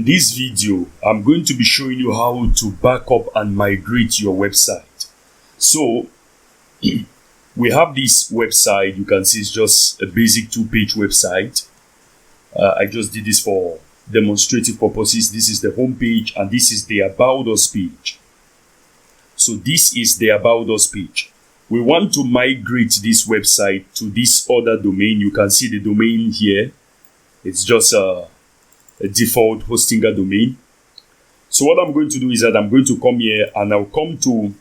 this video, I'm going to be showing you how to back up and migrate your website. So we have this website. You can see it's just a basic 2-page website. I just did this for demonstrative purposes. This is the home page and this is the About Us page. So this is the About Us page. We want to migrate this website to this other domain. You can see the domain here. It's just a default hosting a domain. So what I'm going to do is that I'm going to come here and I'll come to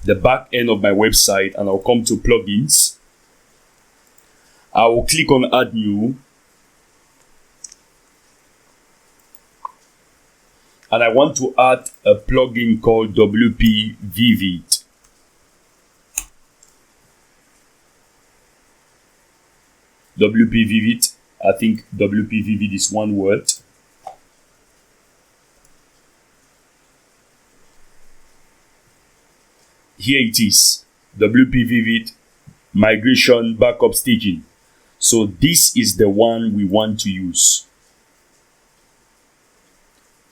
the back end of my website and I'll come to plugins. I will click on add new. And I want to add a plugin called WP Vivid. WP Vivid. I think WP Vivid is one word. Here it is. WP Vivid Migration Backup Staging. So this is the one we want to use.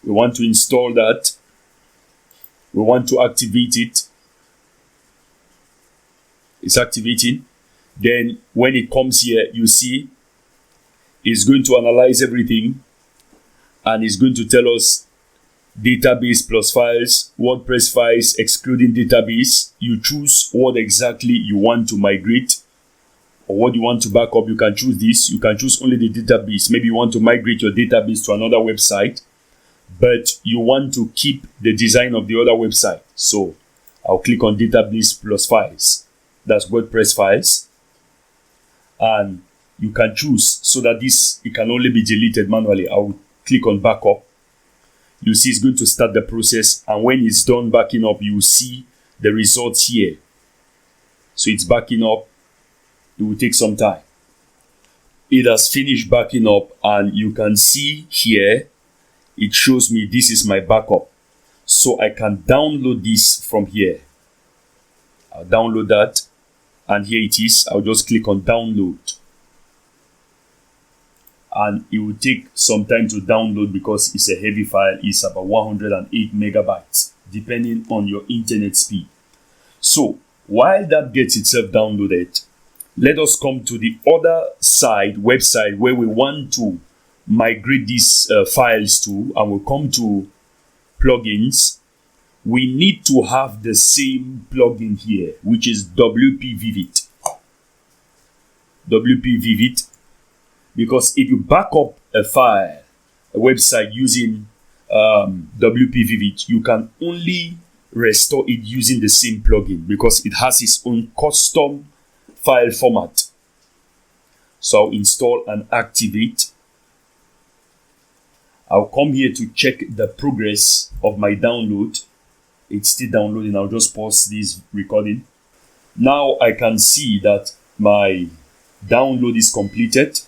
We want to install that. We want to activate it. It's activating. Then when it comes here, you see it's going to analyze everything and it's going to tell us database plus files, WordPress files excluding database. You choose what exactly you want to migrate or what you want to back up. You can choose this. You can choose only the database. Maybe you want to migrate your database to another website, but you want to keep the design of the other website. So I'll click on database plus files. That's WordPress files. And you can choose so that it can only be deleted manually. I'll click on backup. You see it's going to start the process. And when it's done backing up, you will see the results here. So it's backing up. It will take some time. It has finished backing up and you can see here, it shows me this is my backup. So I can download this from here. I'll download that. And here it is. I'll just click on download. And it will take some time to download because it's a heavy file. It's about 108 megabytes, depending on your internet speed. So while that gets itself downloaded, let us come to the other side, website, where we want to migrate these files to, and we'll come to plugins. We need to have the same plugin here, which is WP Vivid. WP Vivid. Because if you back up a file, a website using WP Vivid, you can only restore it using the same plugin because it has its own custom file format. So I'll install and activate. I'll come here to check the progress of my download. It's still downloading. I'll just pause this recording. Now I can see that my download is completed.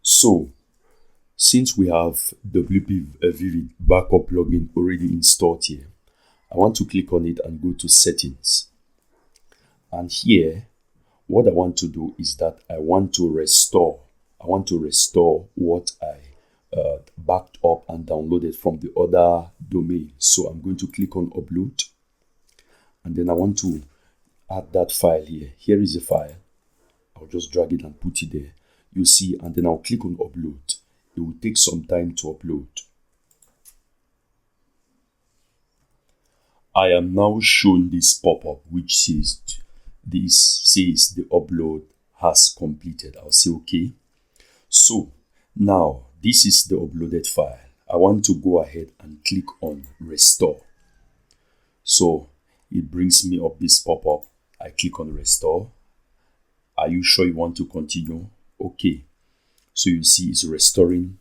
So, since we have WP Vivid backup plugin already installed here, I want to click on it and go to settings. And here, what I want to do is that I want to restore what I backed up and downloaded from the other domain. So I'm going to click on upload. And then I want to add that file here. Here is the file. I'll just drag it and put it there. You see, and then I'll click on upload. It will take some time to upload. I am now shown this pop-up which says the upload has completed. I'll say okay. So now this is the uploaded file. I want to go ahead and click on restore. So it brings me up this pop-up. I click on restore. Are you sure you want to continue? Okay. So you see it's restoring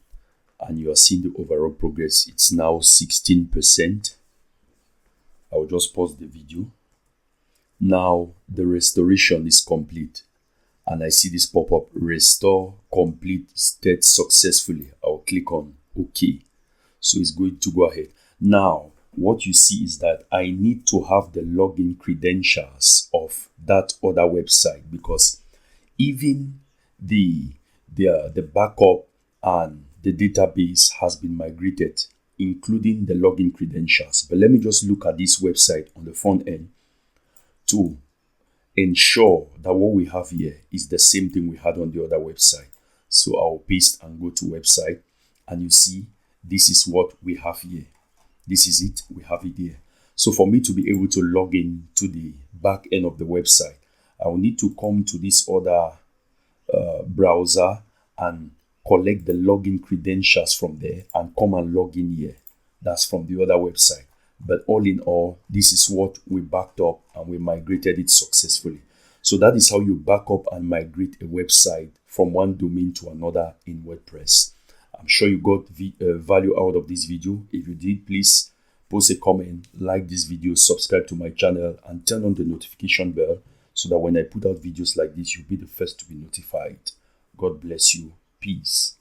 and you are seeing the overall progress. It's now 16%. I will just pause the video. Now the restoration is complete. And I see this pop-up, restore completed successfully. I'll click on OK. So it's going to go ahead. Now, what you see is that I need to have the login credentials of that other website, because even the backup and the database has been migrated, including the login credentials. But let me just look at this website on the front end to ensure that what we have here is the same thing we had on the other website. So I'll paste and go to website, and you see this is what we have here. This is it, we have it here. So for me to be able to log in to the back end of the website, I will need to come to this other browser and collect the login credentials from there and come and log in here. That's from the other website. But all in all, this is what we backed up and we migrated it successfully. So that is how you back up and migrate a website from one domain to another in WordPress. I'm sure you got value out of this video. If you did, please post a comment, like this video, subscribe to my channel, and turn on the notification bell so that when I put out videos like this, you'll be the first to be notified. God bless you. Peace.